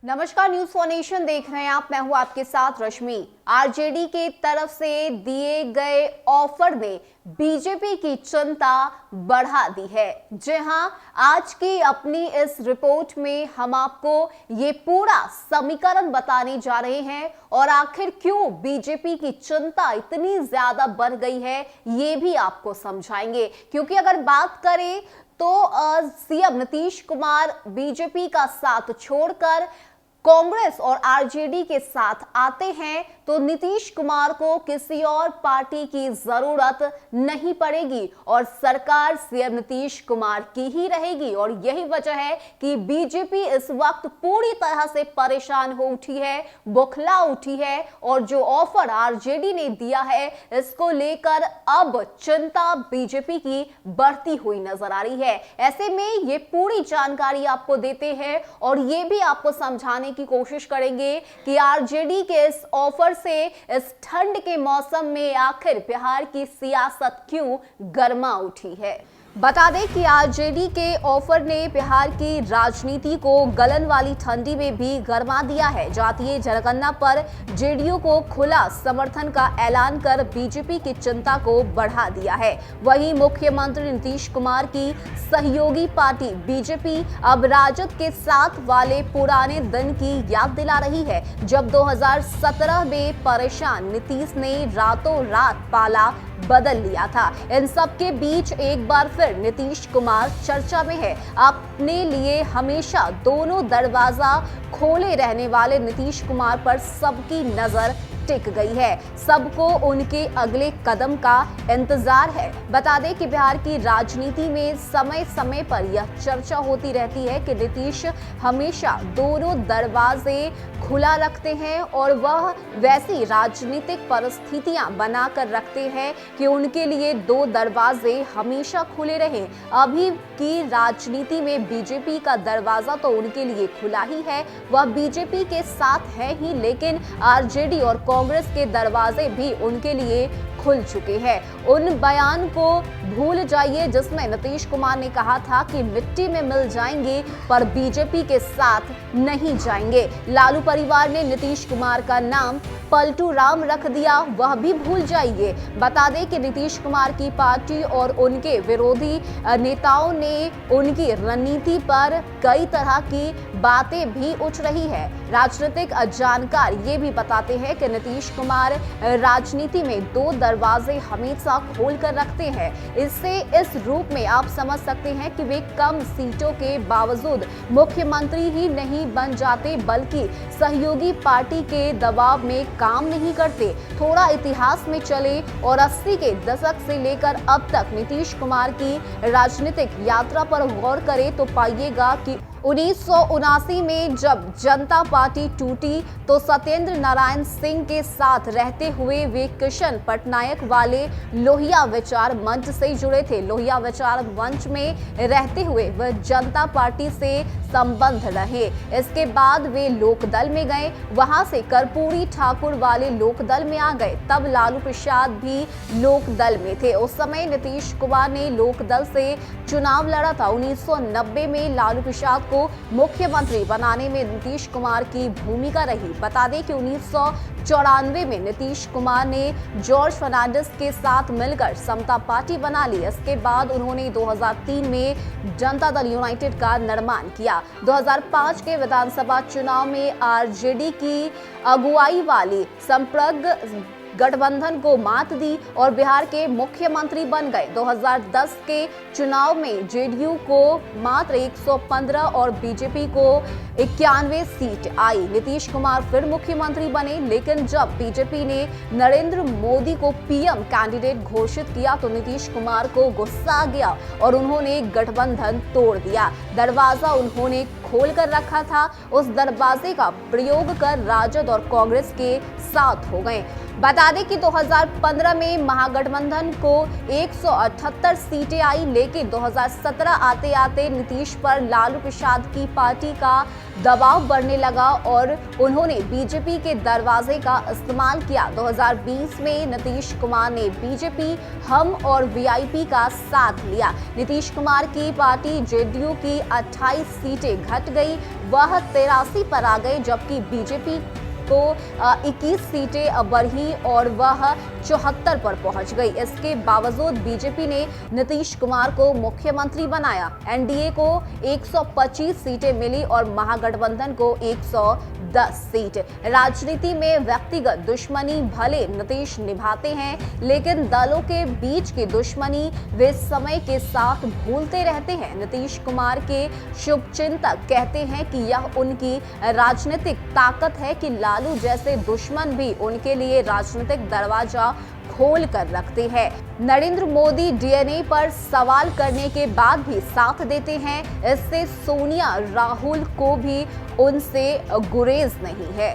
नमस्कार, news for nation देख रहे हैं आप। मैं हूं आपके साथ रश्मि। आरजेडी के तरफ से दिए गए ऑफर ने बीजेपी की चिंता बढ़ा दी है। जी हां, आज की अपनी इस रिपोर्ट में हम आपको ये पूरा समीकरण बताने जा रहे हैं और आखिर क्यों बीजेपी की चिंता इतनी ज्यादा बढ़ गई है ये भी आपको समझाएंगे। क्योंकि अगर बात करें तो सीएम नीतीश कुमार बीजेपी का साथ छोड़कर कांग्रेस और आरजेडी के साथ आते हैं तो नीतीश कुमार को किसी और पार्टी की जरूरत नहीं पड़ेगी और सरकार सीएम नीतीश कुमार की ही रहेगी। और यही वजह है कि बीजेपी इस वक्त पूरी तरह से परेशान हो उठी है, बौखला उठी है और जो ऑफर आरजेडी ने दिया है इसको लेकर अब चिंता बीजेपी की बढ़ती हुई नजर आ रही है। ऐसे में ये पूरी जानकारी आपको देते हैं और ये भी आपको समझाने की कोशिश करेंगे कि आरजेडी के इस ऑफर से इस ठंड के मौसम में आखिर बिहार की सियासत क्यों गर्मा उठी है। बता दें कि आरजेडी के ऑफर ने बिहार की राजनीति को गलन वाली ठंडी में भी गरमा दिया है। जातीय जनगणना पर जेडीयू को खुला समर्थन का ऐलान कर बीजेपी की चिंता को बढ़ा दिया है। वहीं मुख्यमंत्री नीतीश कुमार की सहयोगी पार्टी बीजेपी अब राजद के साथ वाले पुराने दिन की याद दिला रही है, जब 2017 में परेशान नीतीश ने रातों रात पाला बदल लिया था। इन सब के बीच एक बार फिर नीतीश कुमार चर्चा में है। अपने लिए हमेशा दोनों दरवाजा खोले रहने वाले नीतीश कुमार पर सबकी नजर टिक गई है। सबको उनके अगले कदम का इंतजार है। बता दें कि बिहार की राजनीति में समय समय पर यह चर्चा होती रहती है कि नीतीश हमेशा दोनों दरवाजे खुला रखते हैं और वह वैसी राजनीतिक परिस्थितियां बनाकर रखते हैं कि उनके लिए दो दरवाजे हमेशा खुले रहें। अभी की राजनीति में बीजेपी का दरवाजा तो उनके लिए खुला ही है, वह बीजेपी के साथ है ही, लेकिन आरजेडी और कांग्रेस के दरवाजे भी उनके लिए खुल चुके हैं। उन बयान को भूल जाइए जिसमें नीतीश कुमार ने कहा था कि मिट्टी में मिल जाएंगे पर बीजेपी के साथ नहीं जाएंगे। लालू परिवार ने नीतीश कुमार का नाम पलटू राम रख दिया, वह भी भूल जाइए। बता दें कि नीतीश कुमार की पार्टी और उनके विरोधी नेताओं ने उनकी रणनीति पर कई तरह की बातें भी उठ रही है। राजनीतिक जानकार ये भी बताते हैं कि नीतीश कुमार राजनीति में दो दरवाजे हमेशा खोल कर रखते हैं। इससे इस रूप में आप समझ सकते हैं कि वे कम सीटों के बावजूद मुख्यमंत्री ही नहीं बन जाते बल्कि सहयोगी पार्टी के दबाव में काम नहीं करते। थोड़ा इतिहास में चले और 80 के दशक से लेकर अब तक नीतीश कुमार की राजनीतिक यात्रा पर गौर करें तो पाइएगा कि 1979 में जब जनता पार्टी टूटी तो सत्येंद्र नारायण सिंह के साथ रहते हुए वे किशन पटनायक वाले लोहिया विचार मंच से जुड़े थे। लोहिया विचार मंच में रहते हुए वह जनता पार्टी से संबंध रहे। इसके बाद वे लोकदल में गए, वहां से कर्पूरी ठाकुर वाले लोकदल में आ गए। तब लालू प्रसाद भी लोकदल में थे। उस समय नीतीश कुमार ने लोकदल से चुनाव लड़ा था। 1990 में लालू प्रसाद को मुख्यमंत्री बनाने में नीतीश कुमार की भूमिका रही। बता दें कि 1994 में नीतीश कुमार ने जॉर्ज फर्नांडिस के साथ मिलकर समता पार्टी बना ली। इसके बाद उन्होंने 2003 में जनता दल यूनाइटेड का निर्माण किया। 2005 के विधानसभा चुनाव में आरजेडी की अगुवाई वाली संप्रग गठबंधन को मात दी और बिहार के मुख्यमंत्री बन गए। 2010 के चुनाव में जेडीयू को मात्र 115 और बीजेपी को 91 सीट आई। नीतीश कुमार फिर मुख्यमंत्री बने, लेकिन जब बीजेपी ने नरेंद्र मोदी को पीएम कैंडिडेट घोषित किया तो नीतीश कुमार को गुस्सा आ गया और उन्होंने गठबंधन तोड़ दिया। दरवाजा उन्होंने खोल कर रखा था, उस दरवाजे का प्रयोग कर राजद और कांग्रेस के साथ हो गए। बता दें कि 2015 में महागठबंधन को 178 सीटें आई, लेकिन 2017 आते आते नीतीश पर लालू प्रसाद की पार्टी का दबाव बढ़ने लगा और उन्होंने बीजेपी के दरवाजे का इस्तेमाल किया। 2020 में नीतीश कुमार ने बीजेपी, हम और वीआईपी का साथ लिया। नीतीश कुमार की पार्टी जेडीयू की 28 सीटें घट गई, वह 83 पर आ गए, जबकि बीजेपी को 21 सीटें बढ़ी और वह 74 पर पहुंच गई। इसके बावजूद बीजेपी ने नीतीश कुमार को मुख्यमंत्री बनाया। एनडीए को 125 सीटें मिली और महागठबंधन को 110 सीट। राजनीति में व्यक्तिगत दुश्मनी भले नीतीश निभाते हैं, लेकिन दलों के बीच की दुश्मनी वे समय के साथ भूलते रहते हैं। नीतीश कुमार के शुभचिंतक कहते हैं कि यह उनकी राजनीतिक ताकत है कि लालू जैसे दुश्मन भी उनके लिए राजनीतिक दरवाजा खोल कर रखते हैं। नरेंद्र मोदी डीएनए पर सवाल करने के बाद भी साथ देते हैं, इससे सोनिया राहुल को भी उनसे गुरेज नहीं है।